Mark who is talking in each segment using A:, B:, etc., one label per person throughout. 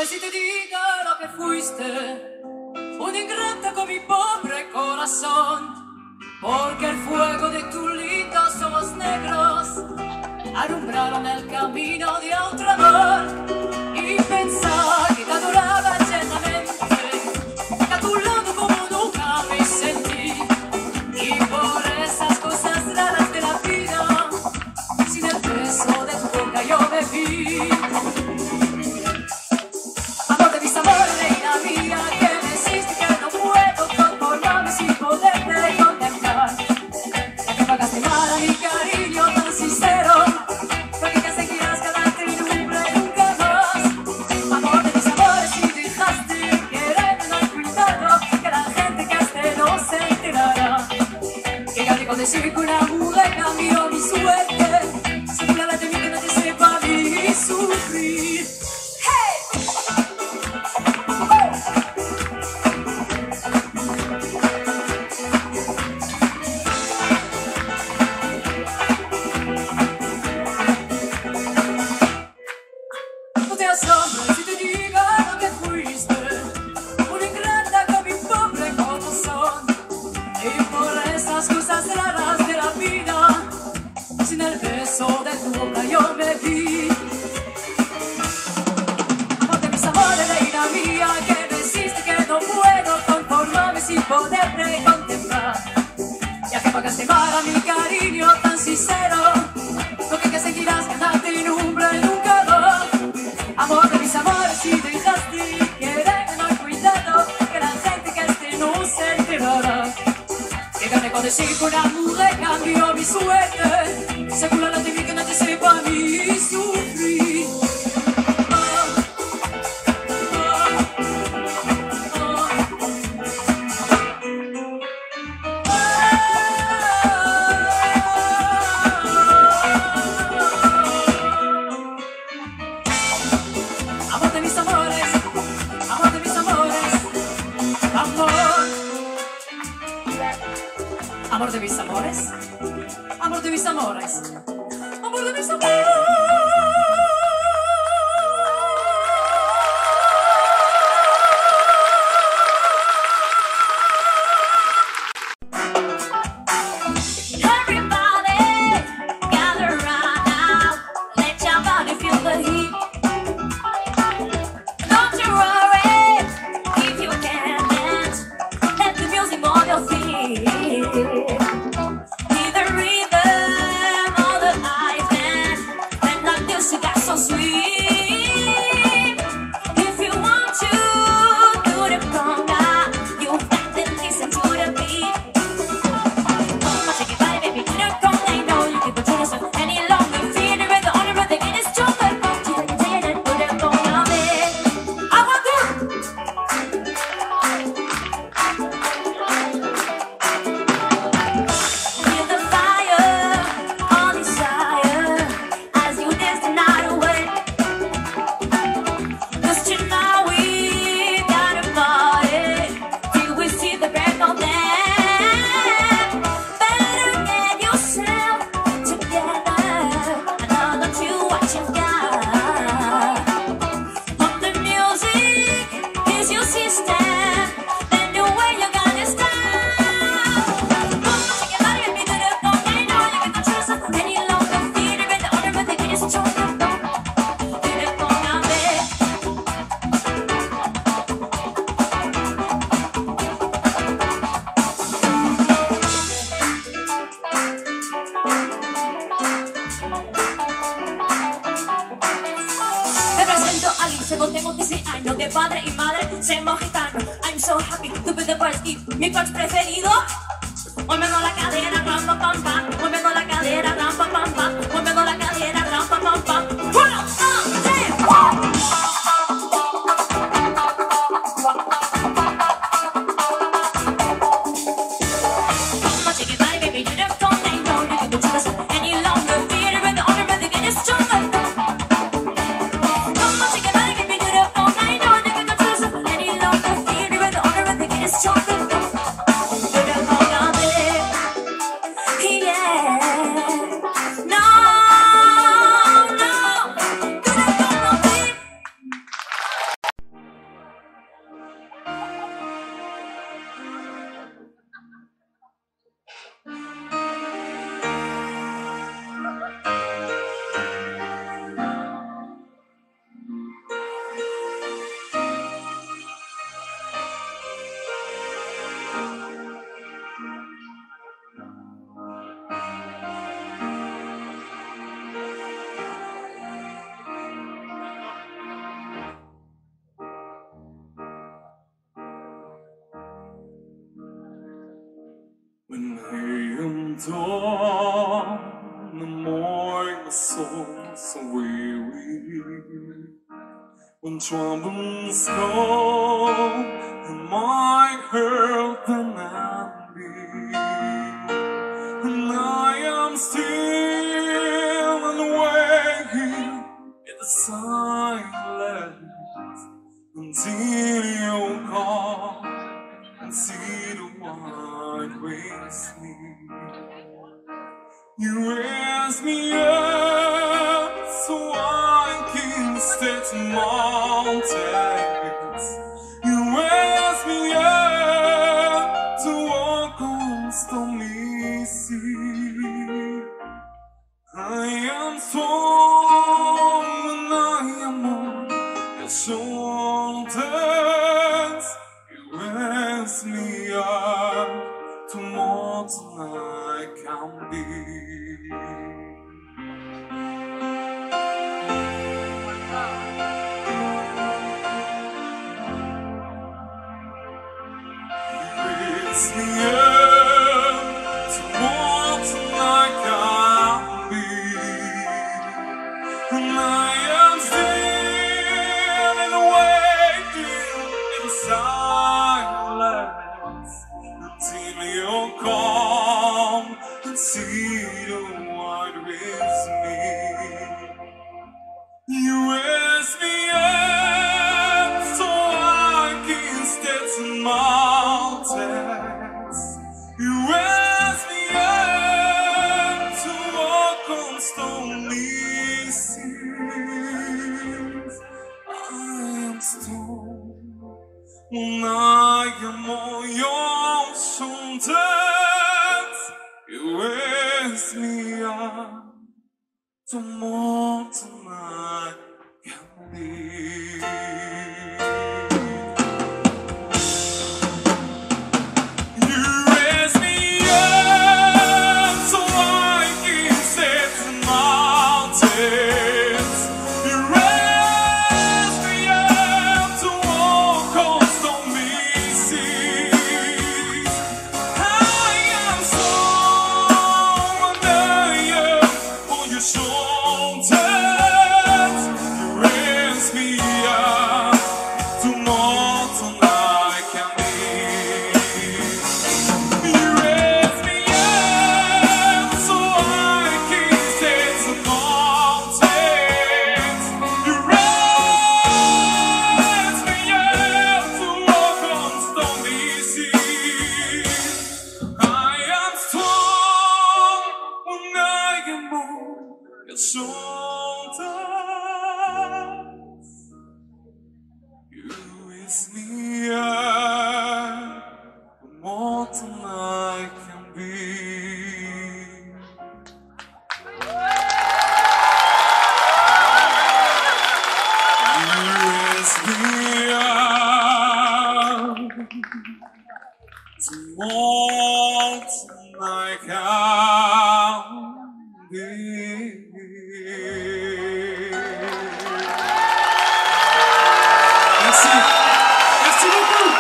A: si te digo lo que fuiste, un ingrato con mi pobre corazón, porque el fuego de tus lindos ojos negros alumbraron el camino de otro amor. Y pensar que te adoraba eternamente, que a tu lado como nunca me sentí, y por esas cosas raras de la vida, sin el beso de tu boca yo me vi. Amor de mis amores, reina mía, que me hiciste que no puedo conformarme sin poderte contemplar. Ya que pagaste mal a mi cariño tan sincero, porque que seguirás ganarte y nunca más. Amor de mis amores, si dejaste quererme, no hay cuidado, que la gente que esté no se enterará. Que gané con decir que una mujer cambió mi suerte, se burlará de mí que nadie sepa mi sufrir. Si te digo lo que fuiste, una ingrata con mi pobre corazón, y por esas cosas raras de la vida, sin el beso de tu boca yo me vi. Amor de mis amores, reina mía, que me hiciste que no puedo conformarme sin poderte contemplar. Ya que pagaste mal a mi cariño tan sincero, lo que seguirás ganarte y nunca más. Amor de mis amores, si dejaste quererme, no hay cuidado, que la gente que esté no se enterará. Que gané con decir que una mujer cambió mi suerte, se burlará de mí que nadie sepa mi sufrir. Amor de mis amores, amor de mis amores, amor. Amor de mis amores, amor de mis amores, amor de mis amores. Tengo 15 años de padre y madre, somos gitanos. I'm so happy to be the first. Y mi coach preferido, moviendo la cadera, ram pam pam pam, moviendo la cadera, ram pam pam pam, moviendo la cadera, ram pam pam pam. 1, 2, 3, 4.
B: No. dawn, the morning, my soul's so weary. When troubles come and my hurt then I'll be, and I am still and waiting in the silence until you come and see the white waves meet. You raise me up so I can stay to mountains. You raise me up to walk on stormy sea. I am strong and I am on your shoulders. You raise me up to more than I can be. Raise me up to more than I can be, and I am still and waiting in silence until you come and see the white with me. You raise me up so I can stay to mountains. You raise me up to walk on stormy seas. I am strong when I am on your shoulders. You raise me up to more than I can be. You raise me up so I can step to mountains. You raise me up to walk on stormy seas. I am strong under on your shoulders. You raise me up to more than I can be. You raise me up so I can stay to mountains. You raise me up to walk on stormy seas. I am strong when I am on your shoulders. You raise me up more than I can be. You raise me up to more than I can be. Merci. Merci beaucoup.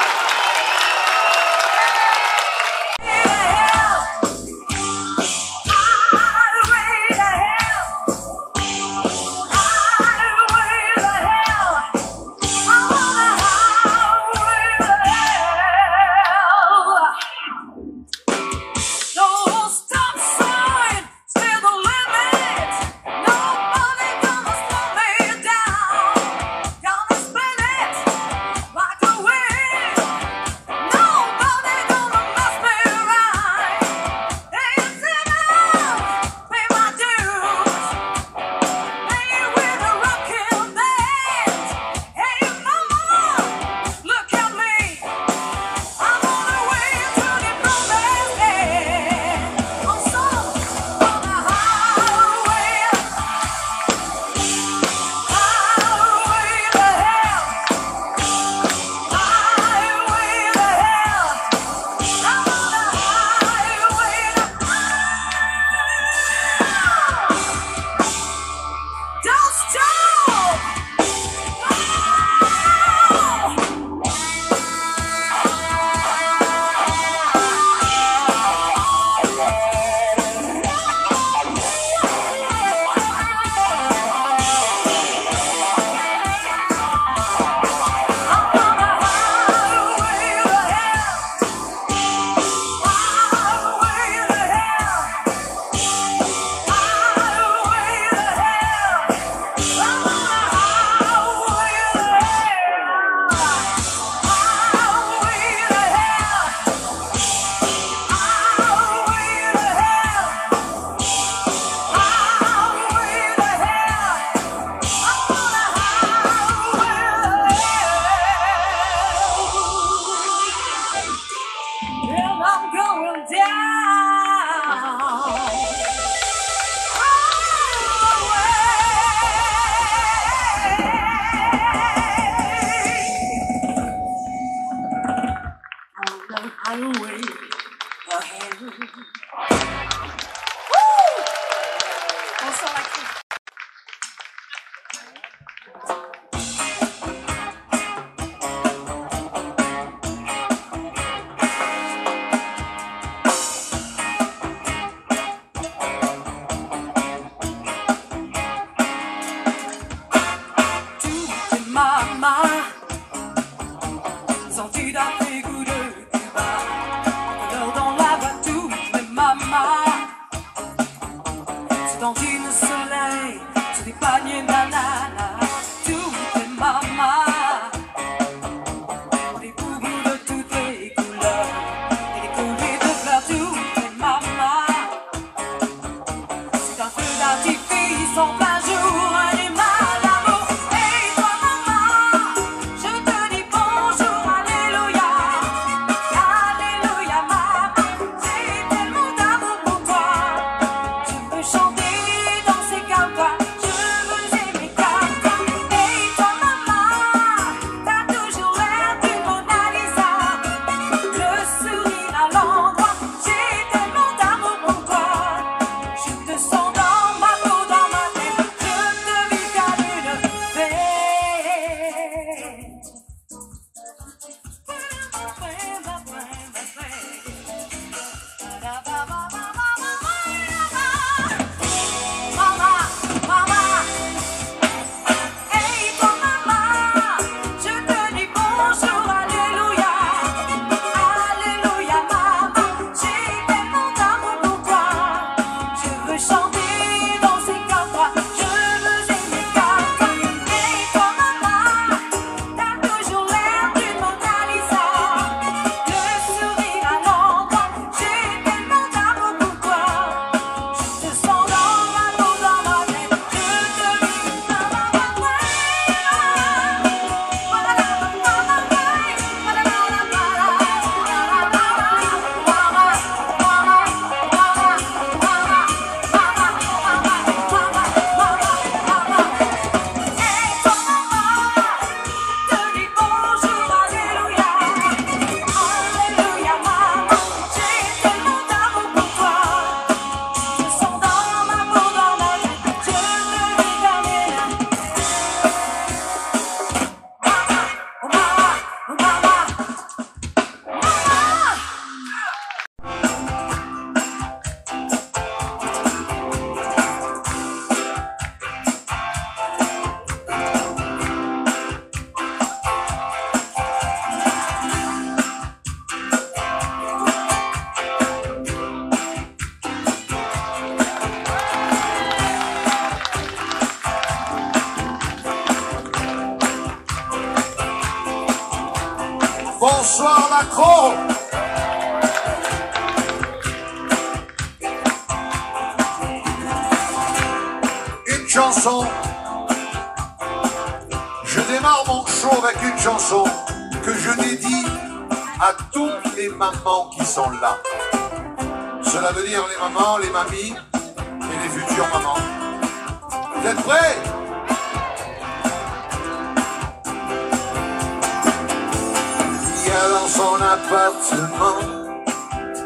A: No stop sign, still the limit. ahead. Bonsoir la crise. Senti d'un égout de Cuba, l'heure dans la voix, toutes mes mamas. C'est dans une soleil, sur des paniers d'ananas, toutes mes mamas. Des boubous de toutes les couleurs, et des colliers de fleurs, toutes mes mamas. C'est un feu d'artifice en plein jour, un émai d'amour. Et toi maman, je te dis bonjour, alléluia. Alléluia maman, j'ai tellement d'amour pour toi. Je veux chanter, danser comme toi, je veux aimer comme toi. Et toi maman, t'as toujours l'air d'une Mona Lisa, le sourire à l'endroit, j'ai tellement d'amour pour toi. Je te sens dans ma peau, dans ma tête, je te vis comme une fête. Mama, mama, hey toi maman, je te dis bonjour, alléluia. Alléluia maman, j'ai tellement d'amour pour toi. Je veux chanter, danser comme toi, je veux aimer comme toi. Hey toi maman, t'as toujours l'air d'une Mona Lisa, le sourire à l'endroit, j'ai tellement d'amour pour toi. Je te sens dans ma peau, dans ma tête, je te vis
C: Bonsoir Macron. Une chanson. Je démarre mon show avec une chanson que je dédie à toutes les mamans qui sont là. Cela veut dire les mamans, les mamies et les futures mamans. Vous êtes prêts? Il y a dans son appartement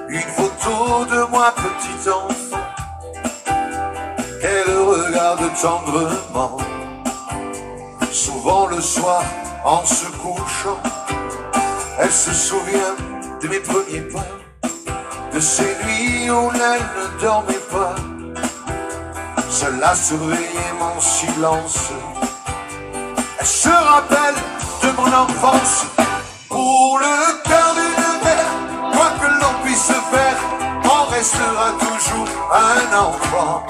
C: une photo de moi petit enfant qu'elle regarde tendrement. Souvent le soir en se couchant, elle se souvient de mes premiers pas, de ces nuits où elle ne dormait pas, seule à surveiller mon silence. Elle se rappelle de mon enfance. Pour le cœur d'une mère, quoi que l'on puisse faire, on restera toujours un enfant.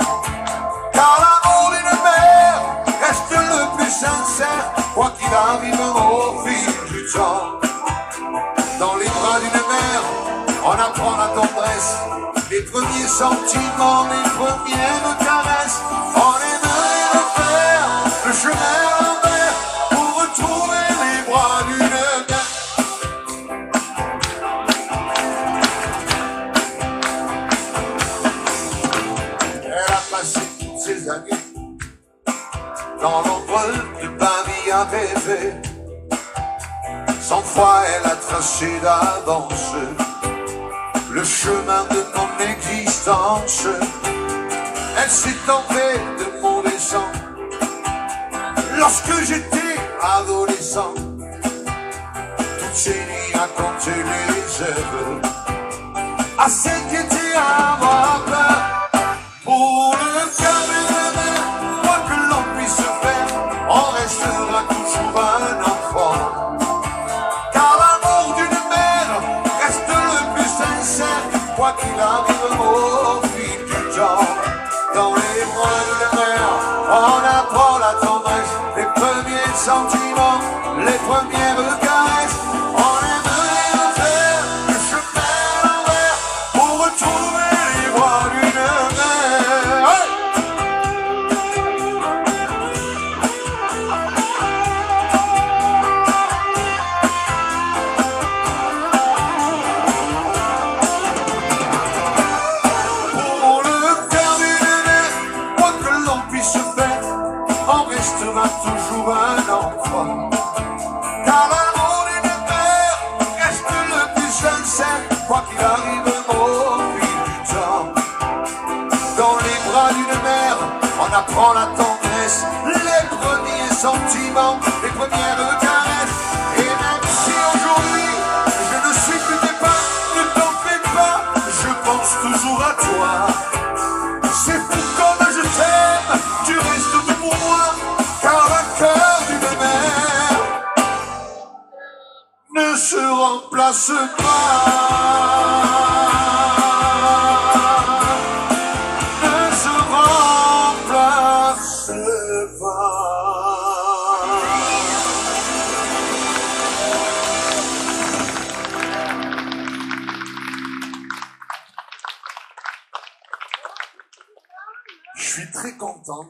C: Car l'amour d'une mère reste le plus sincère, quoi qu'il arrive au fil du temps. Dans les bras d'une mère, on apprend la tendresse, les premiers sentiments, les premières caresses. On aimerait refaire le chemin à l'envers pour retrouver les bras d'une mère. Ces années dans l'ombre de Paris à rêver, 100 fois elle a tracé d'avance le chemin de mon existence. Elle s'est enlevée de mon dessin lorsque j'étais adolescent. Toutes ces nuits à compter les heures, à s'inquiéter, à avoir peur. Pour le calme de la mer, quoi que l'on puisse faire, on restera toujours un enfant. Car l'amour d'une mère reste le plus sincère, quoi qu'il arrive au fil du temps. Dans les bras d'une mère, on apprend la tendresse, les premiers sentiments, les premières caresses. On aimerait refaire le chemin à l'envers pour retrouver les bras d'une mère. Hey! Pour le cœur d'une mère, quoi que l'on puisse faire, on restera toujours un enfant. Car l'amour d'une mère reste le plus sincère, quoi qu'il arrive au fil du temps. Dans les bras d'une mère, on apprend la tendresse, les premiers sentiments, les premières caresses. Et même si aujourd'hui je ne suis plus tes pas, ne t'en fais pas, je pense toujours à toi. C'est fou comme je t'aime, tu restes tout pour moi, car un cœur d'une mère ne se remplace pas. Ne se remplace pas. Je suis très content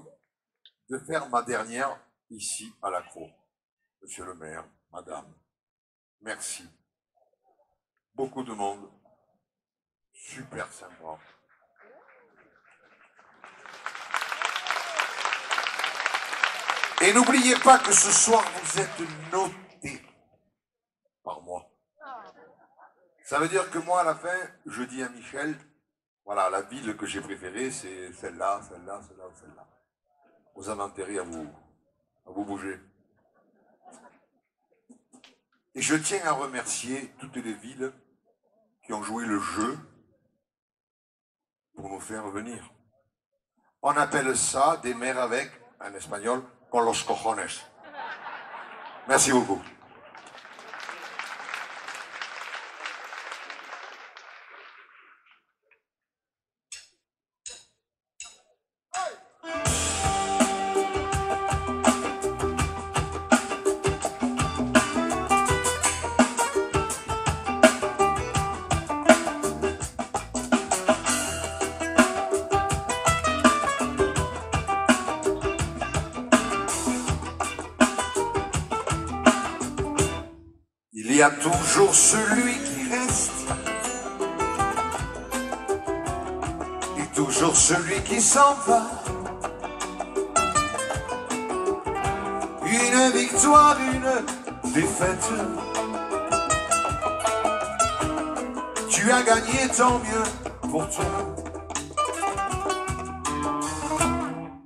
C: de faire ma dernière ici à la Crau. Monsieur le maire, madame, merci. Beaucoup de monde. Super sympa. Et n'oubliez pas que ce soir, vous êtes notés par moi. Ça veut dire que moi, à la fin, je dis à Michel, voilà, la ville que j'ai préférée, c'est celle-là, celle-là, celle-là, celle-là. Vous avez intérêt à vous bouger. Et je tiens à remercier toutes les villes qui ont joué le jeu pour nous faire venir. On appelle ça des maires avec, en espagnol, con los cojones. Merci beaucoup. Il y a toujours celui qui reste et toujours celui qui s'en va. Une victoire, une défaite. Tu as gagné, tant mieux pour toi.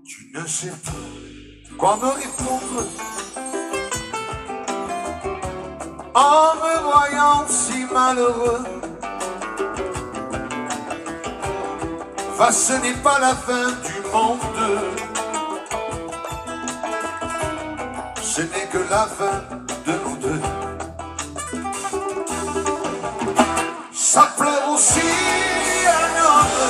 C: Tu ne sais pas quoi me répondre en me voyant si malheureux. Va, ce n'est pas la fin du monde, ce n'est que la fin de nous deux. Ça pleure aussi un homme,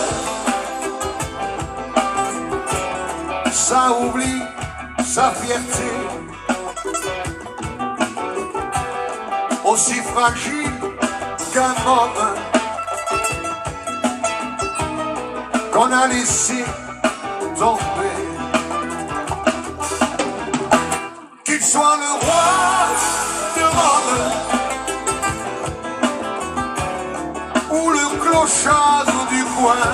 C: ça oublie sa fierté. Aussi fragile qu'un homme qu'on a laissé tomber. Qu'il soit le roi de Rome ou le clochard du coin,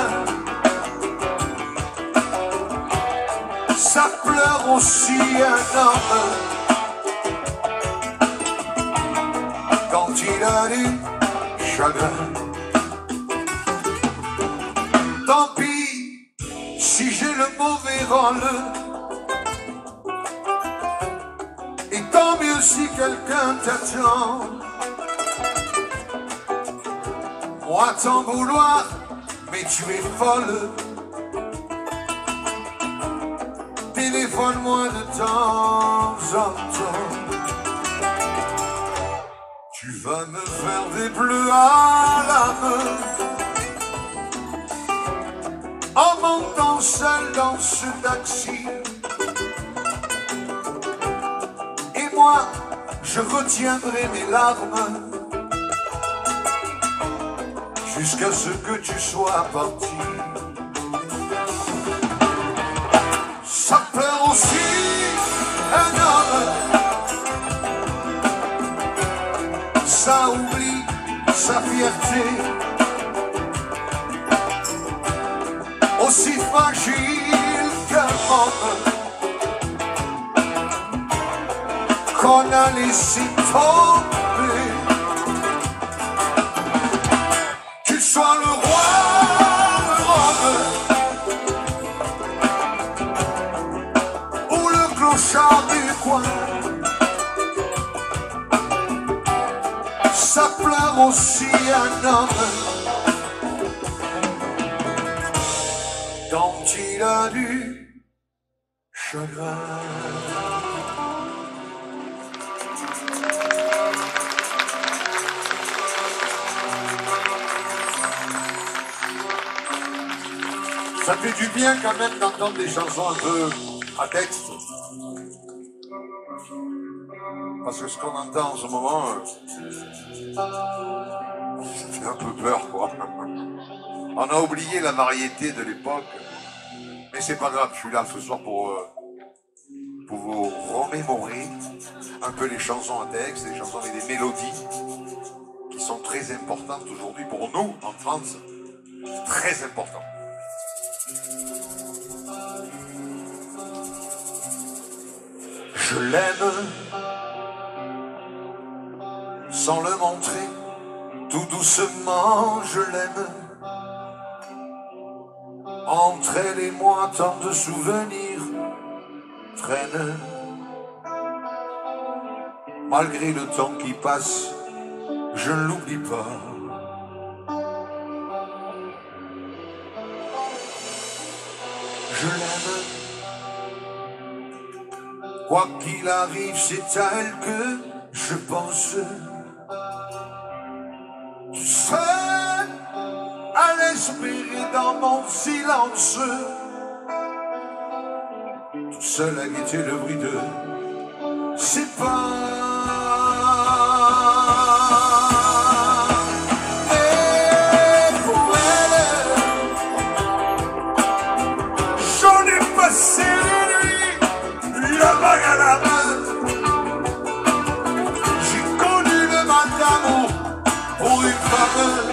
C: ça pleure aussi un homme quand il a du chagrin. Tant pis si j'ai le mauvais rôle. Et tant mieux si quelqu'un t'attend. Moi t'en vouloir, mais tu es folle. Téléphone-moi de temps en temps. Tu vas me faire des bleus à l'âme en montant seul dans ce taxi. Et moi, je retiendrai mes larmes jusqu'à ce que tu sois parti. Ça pleure aussi un homme, ça oublie sa fierté, aussi fragile qu'un homme qu'on a laissé tomber. Tu sois le roi de Rome ou le clochard du coin, ça pleure aussi un homme dont il a du chagrin. Ça fait du bien quand même d'entendre des chansons un peu à texte. Parce que ce qu'on entend en ce moment, ça fait un peu peur, quoi. On a oublié la variété de l'époque. Mais c'est pas grave, je suis là ce soir pour vous remémorer un peu les chansons à texte, les chansons et des mélodies qui sont très importantes aujourd'hui pour nous, en France. Très important. Je l'aime sans le montrer, tout doucement je l'aime. Entre elle et moi, tant de souvenirs traînent. Malgré le temps qui passe, je ne l'oublie pas. Je l'aime. Quoi qu'il arrive, c'est à elle que je pense. Tu sais, à l'espérer dans mon silence, tout seul à guetter le bruit de ses pas. Et pour elle, j'en ai passé les nuits, la bague à la main. J'ai connu le mal d'amour pour une femme.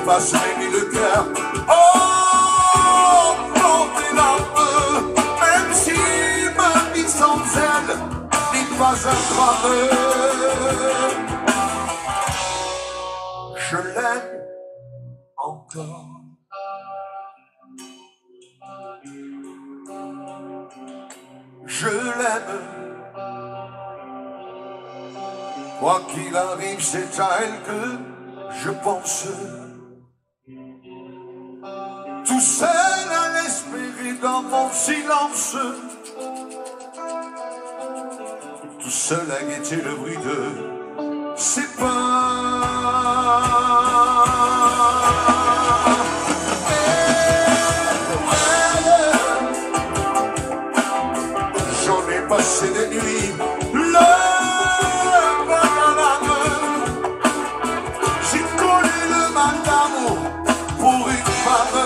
C: Passe mes mille cœurs, oh, pour tes larmes, même si ma vie sans elle n'est pas un drame. Je l'aime encore. Je l'aime. Quoi qu'il arrive, c'est à elle que je pense. Tout seul à l'espérer dans mon silence, tout seul à guetter le bruit de ses pas. J'en ai passé des nuits, le banane. J'ai connu le mal d'amour pour une femme.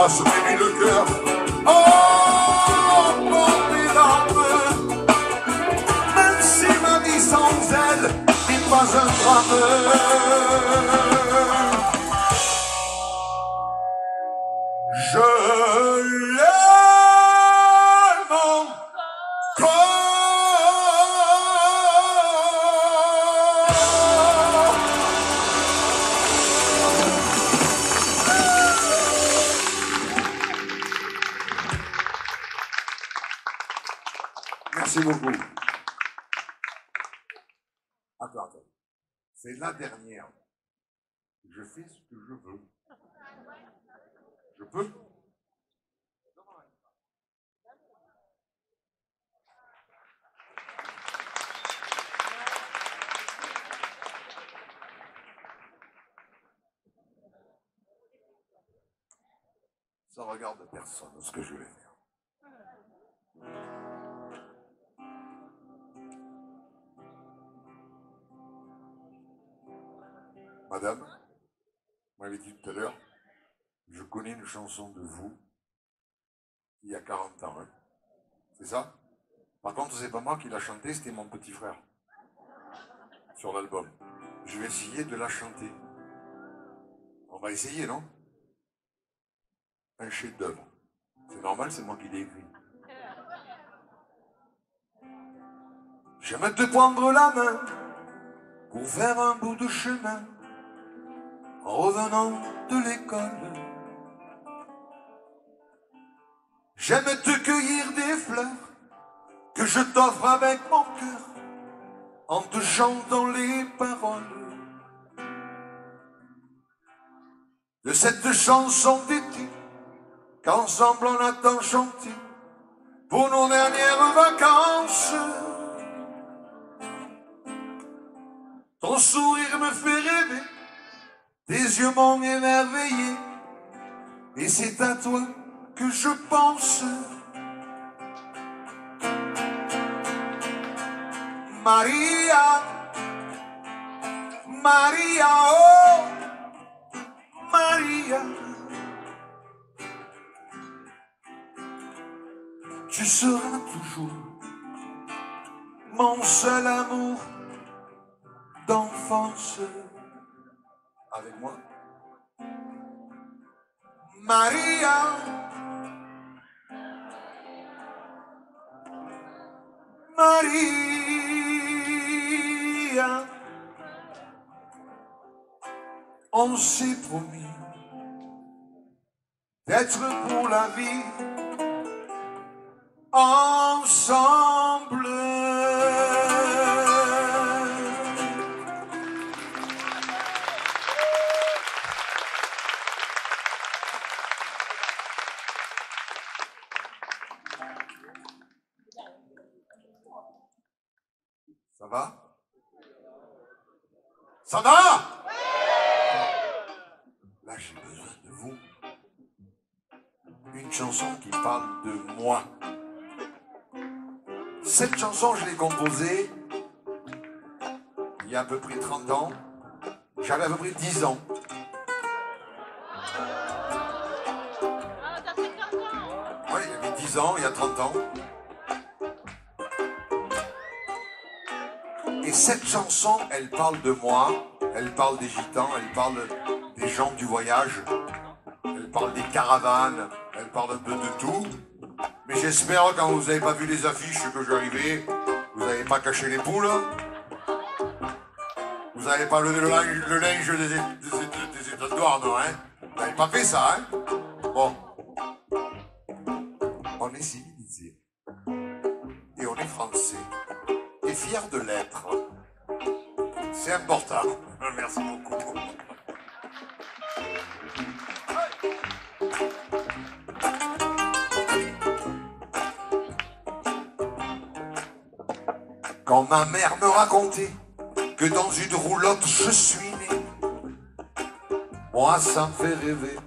C: ça se fait le cœur. Oh, mon larmes, même si ma vie sans elle n'est pas un drame. Je l'aime encore. Merci beaucoup. Attends. C'est la dernière. Je fais ce que je veux. Je peux? Ça regarde personne ce que je vais faire. Madame, vous m'avez dit tout à l'heure, je connais une chanson de vous il y a 40 ans. Hein. C'est ça? Par contre, c'est pas moi qui l'a chantée, c'était mon petit frère. Sur l'album. Je vais essayer de la chanter. On va essayer, non? Un chef-d'œuvre. C'est normal, c'est moi qui l'ai écrit. J'aime te prendre la main pour faire un bout de chemin en revenant de l'école. J'aime te cueillir des fleurs que je t'offre avec mon cœur en te chantant les paroles de cette chanson d'été qu'ensemble on a tant chanté pour nos dernières vacances. Ton sourire me fait rêver, tes yeux m'ont émerveillé, et c'est à toi que je pense. Maria, Maria, oh, Maria. Tu seras toujours mon seul amour d'enfance. Avec moi. Maria, Maria, on s'est promis d'être pour la vie ensemble. Ça va? Ça va? Là, j'ai besoin de vous. Une chanson qui parle de moi. Cette chanson, je l'ai composée il y a à peu près 30 ans. J'avais à peu près 10 ans. Oui, il y avait 10 ans, il y a 30 ans. Et cette chanson, elle parle de moi, elle parle des gitans, elle parle des gens du voyage, elle parle des caravanes, elle parle un peu de tout. Mais j'espère, quand vous n'avez pas vu les affiches que j'arrivais, vous n'avez pas caché les poules, vous n'avez pas levé le linge des états de douane, hein? Vous n'avez pas fait ça, hein? Bon. On est civilisé. Et on est français. Et fiers de l'être. C'est important. Merci beaucoup. Quand ma mère me racontait que dans une roulotte je suis né, moi ça me fait rêver.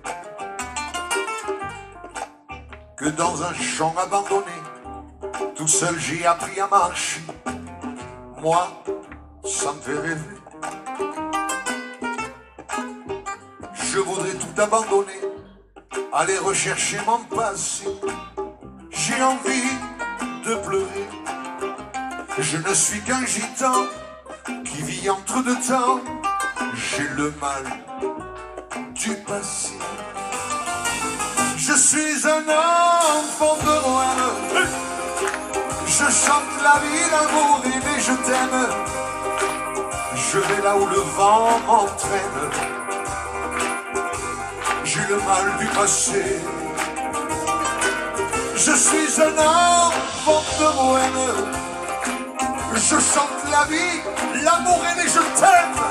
C: Que dans un champ abandonné, tout seul j'ai appris à marcher. Moi, ça me fait rêver. Je voudrais tout abandonner aller rechercher mon passé. J'ai envie de pleurer. Je ne suis qu'un gitan qui vit entre deux temps. J'ai le mal du passé. Je suis un enfant de Noël. Je chante la vie, l'amour et je t'aime. Je vais là où le vent m'entraîne. J'ai le mal du passé. Je suis un enfant de Bohème. Je chante la vie, l'amour et je t'aime.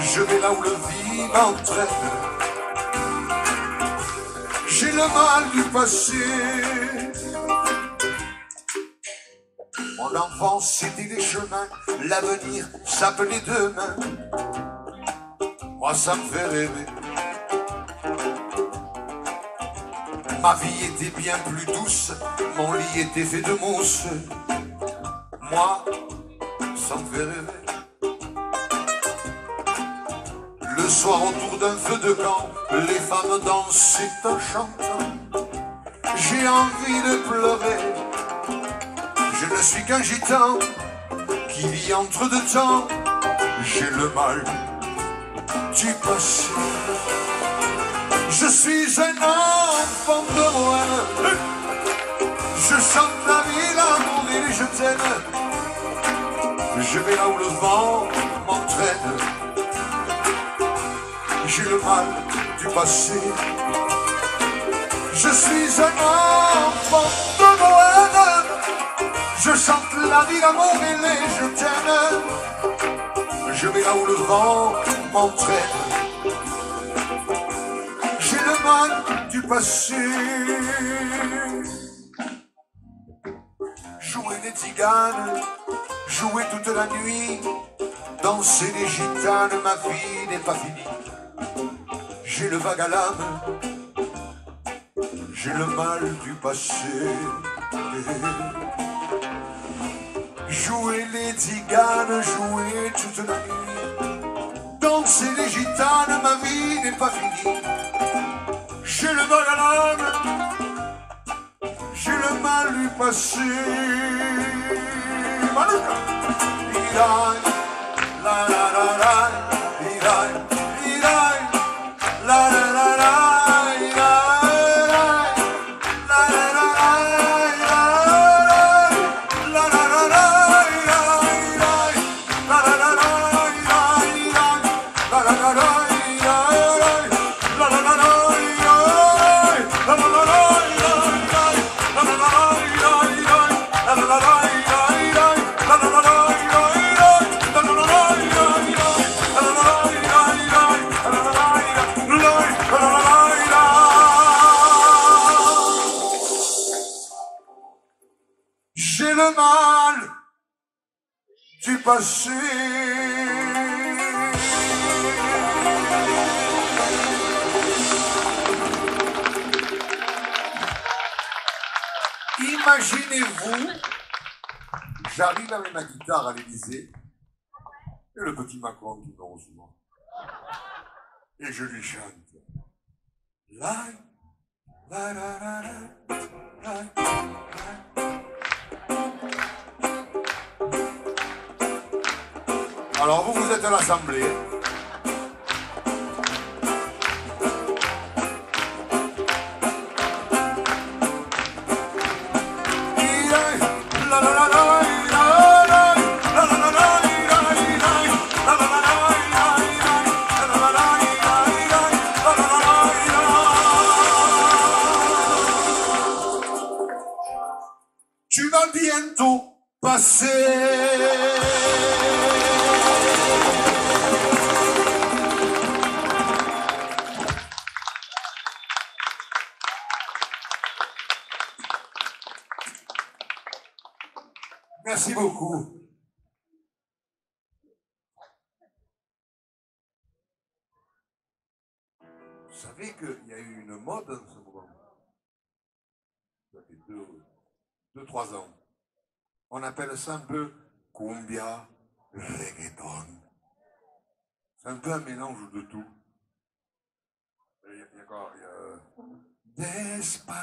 C: Je vais là où le vie m'entraîne. J'ai le mal du passé. Mon enfance c'était des chemins, l'avenir s'appelait demain. Moi ça me fait rêver. Ma vie était bien plus douce, mon lit était fait de mousse. Moi, ça me fait rêver. Le soir autour d'un feu de camp, les femmes dansaient en chantant. J'ai envie de pleurer. Je ne suis qu'un gitan qui vit entre deux temps. J'ai le mal du passé. Je suis un enfant de Bohème. Je chante la vie, l'amour et je t'aime. Je vais là où le vent m'entraîne. J'ai le mal du passé. Je suis un enfant de Bohème. Je chante la vie, l'amour et je t'aime. Je vais là où le vent m'entraîne. J'ai le mal du passé. Jouer les tziganes, jouer toute la nuit, danser les gitanes, ma vie n'est pas finie. J'ai le vague à l'âme, j'ai le mal du passé. Jouer les tziganes, jouer toute la nuit, danser les gitanes, ma vie n'est pas finie. J'ai le mal à l'âme, j'ai le mal du passé. Malouka. Irai, la la la la, irai, irai, la la la la, irai, la la la la, la la la la, irai, la la la la, irai, la la la la. J'ai le mal du passé. Imaginez-vous, j'arrive avec ma guitare à l'Élysée, et le petit Macron qui me reçoit. Et je lui chante. La, la, la, la, la, la, la. Alors vous êtes à l'Assemblée. Tu vas bientôt passer. Merci beaucoup. Vous savez qu'il y a eu une mode en ce moment. Ça fait 2-3 ans. On appelle ça un peu cumbia reggaeton. C'est un peu un mélange de tout. Il Il y a quoi? Despacito.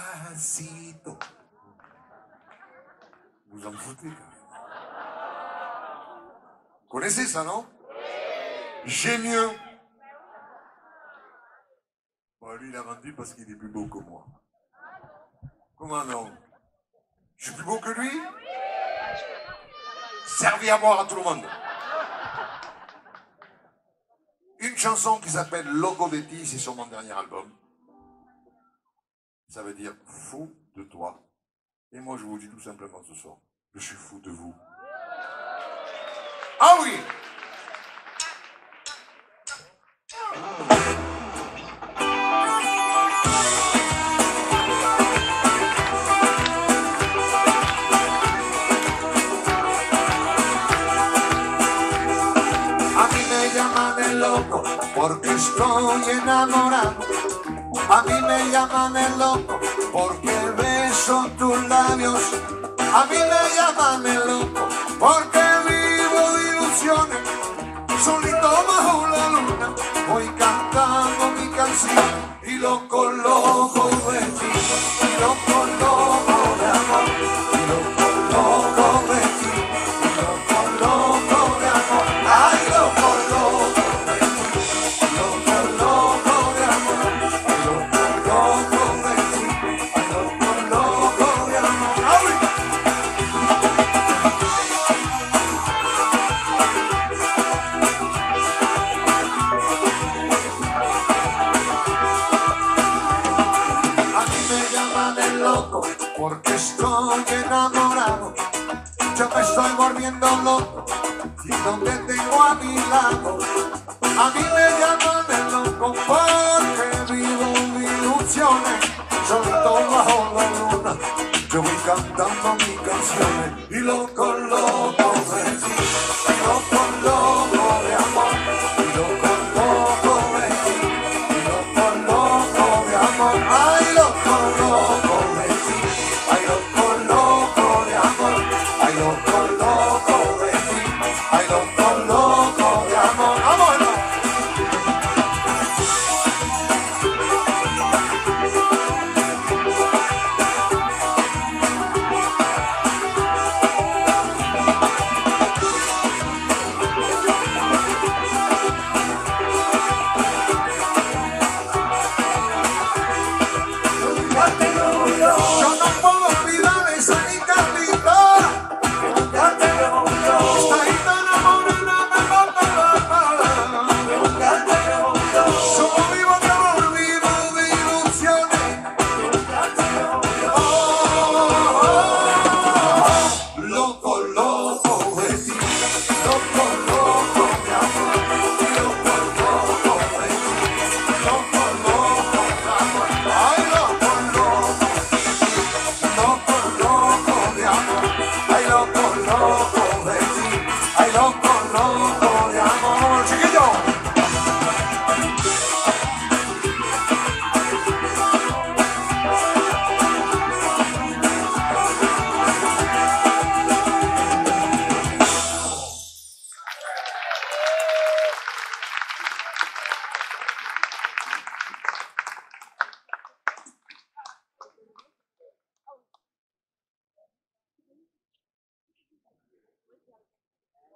C: Vous en foutez quand même. Vous connaissez ça, non? J'ai mieux. Bon, lui, il a vendu parce qu'il est plus beau que moi. Comment non? Je suis plus beau que lui? Servi à boire à tout le monde. Une chanson qui s'appelle Loco de ti, c'est sur mon dernier album. Ça veut dire fou de toi. Et moi, je vous dis tout simplement ce soir, je suis fou de vous. Ah oui! A mí me llaman el loco porque estoy enamorado. A mí me llaman el loco porque beso tus labios. A mí me llaman el loco porque vivo de ilusiones. Solito bajo la luna voy cantando mi canción. Y loco, loco de ti, y loco, loco de amor. Y loco, loco de ti, y loco, loco de amor. Ay, loco, loco de ti, loco, loco de amor. Ay, loco, loco de ti, ay, loco, loco de amor. ¡Ay! Porque estoy enamorado, yo me estoy volviendo loco y no te tengo a mi lado. A mí me llaman el loco porque vivo mis ilusiones. Solito bajo la luna, yo voy cantando mis canciones. Y loco, loco de ti, y loco, loco de amor. Y loco, loco de ti, y loco, loco de amor. Ay, loco, loco de ti. Ay, loco, loco de amor. Ay, loco, loco de ti. Ay, loco, loco de amor. ¡Vamos! Yo no puedo olvidar esa Carlita. Esta gitana morena me mata la bala. Solo vivo de amor, vivo de ilusiones. Oh, oh, oh. Loco, loco de ti. Loco, loco de amor. Loco, loco de ti. Loco, loco de amor. Ay, loco, loco. Loco, loco de amor. Ay, loco, loco de ti. Ay, loco, loco de amor. Chiquillo.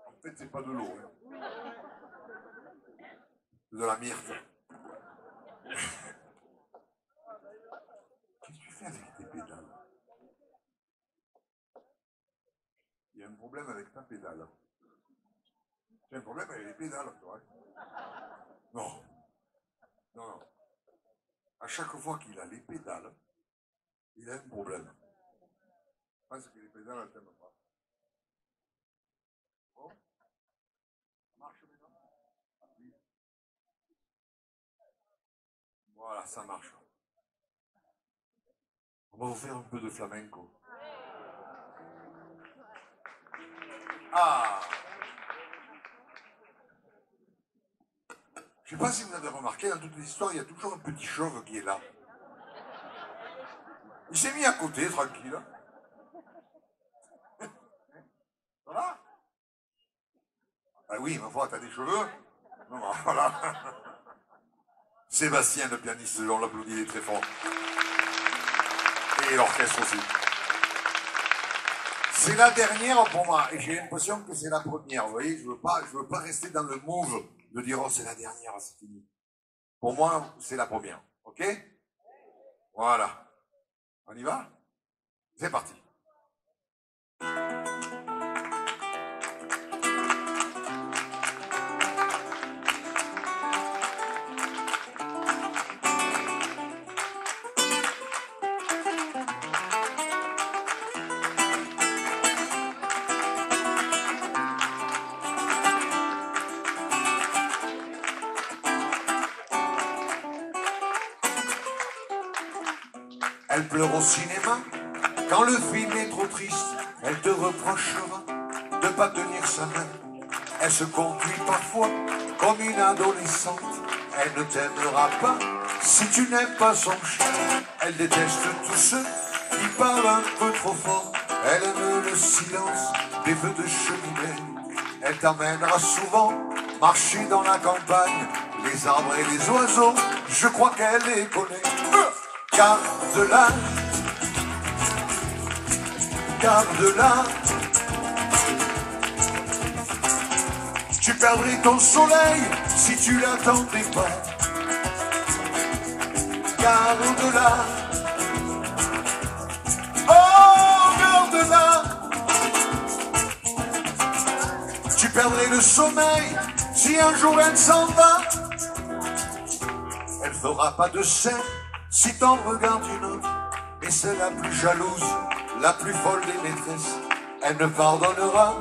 C: En fait, c'est pas de l'eau. Hein. C'est de la myrte. Qu'est-ce que tu fais avec tes pédales? Il y a un problème avec ta pédale. Tu as un problème avec les pédales, toi. Hein? Non. Non, non. À chaque fois qu'il a les pédales, il a un problème. Parce que les pédales, elles t'aiment pas. Bon, ça marche maintenant? Oui. Voilà, ça marche. On va vous faire un peu de flamenco. Ah! Je sais pas si vous avez remarqué, dans toute l'histoire, il y a toujours un petit chauve qui est là. Il s'est mis à côté, tranquille. Ça va? Ah oui, ma foi, t'as des cheveux? Non, voilà. Sébastien, le pianiste, on l'applaudit, il est très fort. Et l'orchestre aussi. C'est la dernière pour moi, et j'ai l'impression que c'est la première. Vous voyez, je veux pas rester dans le move de dire oh c'est la dernière, c'est fini. Pour moi, c'est la première. Ok? Voilà. On y va? C'est parti. Elle pleure au cinéma, quand le film est trop triste, elle te reprochera de pas tenir sa main. Elle se conduit parfois comme une adolescente, elle ne t'aimera pas si tu n'aimes pas son chien. Elle déteste tous ceux qui parlent un peu trop fort, elle aime le silence des feux de cheminée. Elle t'emmènera souvent marcher dans la campagne, les arbres et les oiseaux, je crois qu'elle les connaît. Garde-la, garde-la. Tu perdrais ton soleil si tu l'attendais pas. Garde-la. Oh, garde-la. Tu perdrais le sommeil si un jour elle s'en va. Elle fera pas de scène si t'en regardes une autre, et c'est la plus jalouse, la plus folle des maîtresses. Elle ne pardonnera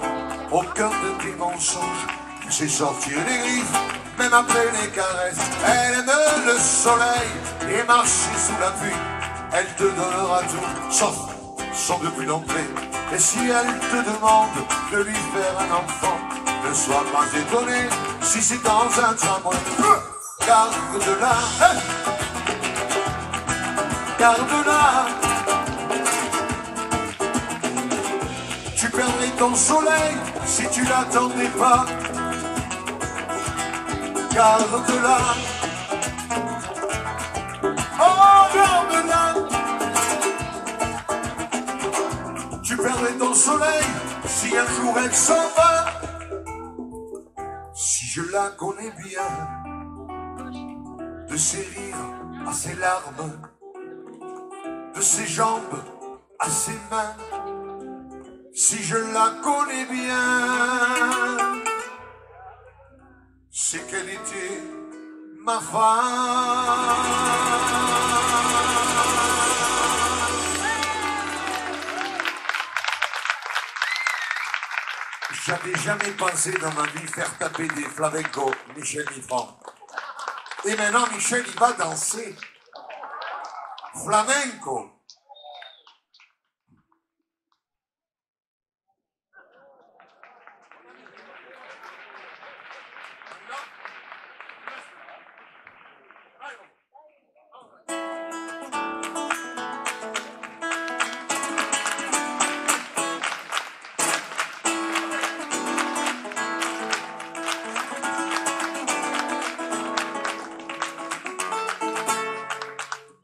C: aucun de tes mensonges. Tu sais sortir les griffes, même après les caresses. Elle aime le soleil et marcher sous la pluie. Elle te donnera tout, sauf son début d'entrée. Et si elle te demande de lui faire un enfant, ne sois pas étonné si c'est dans un tramway. Garde-la. Garde-la. Tu perdrais ton soleil si tu l'attendais pas. Garde-la. Oh, garde-la. Tu perdrais ton soleil si un jour elle s'en va. Si je la connais bien, de ses rires à ses larmes, de ses jambes à ses mains, si je la connais bien, c'est qu'elle était ma femme. J'avais jamais pensé dans ma vie faire taper des flamencos Michel Nifon. Et maintenant Michel il va danser flamenco.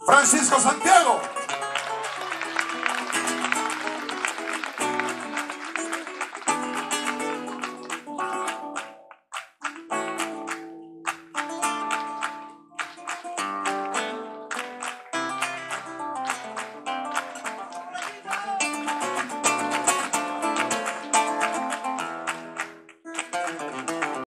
C: Francisco Santiago.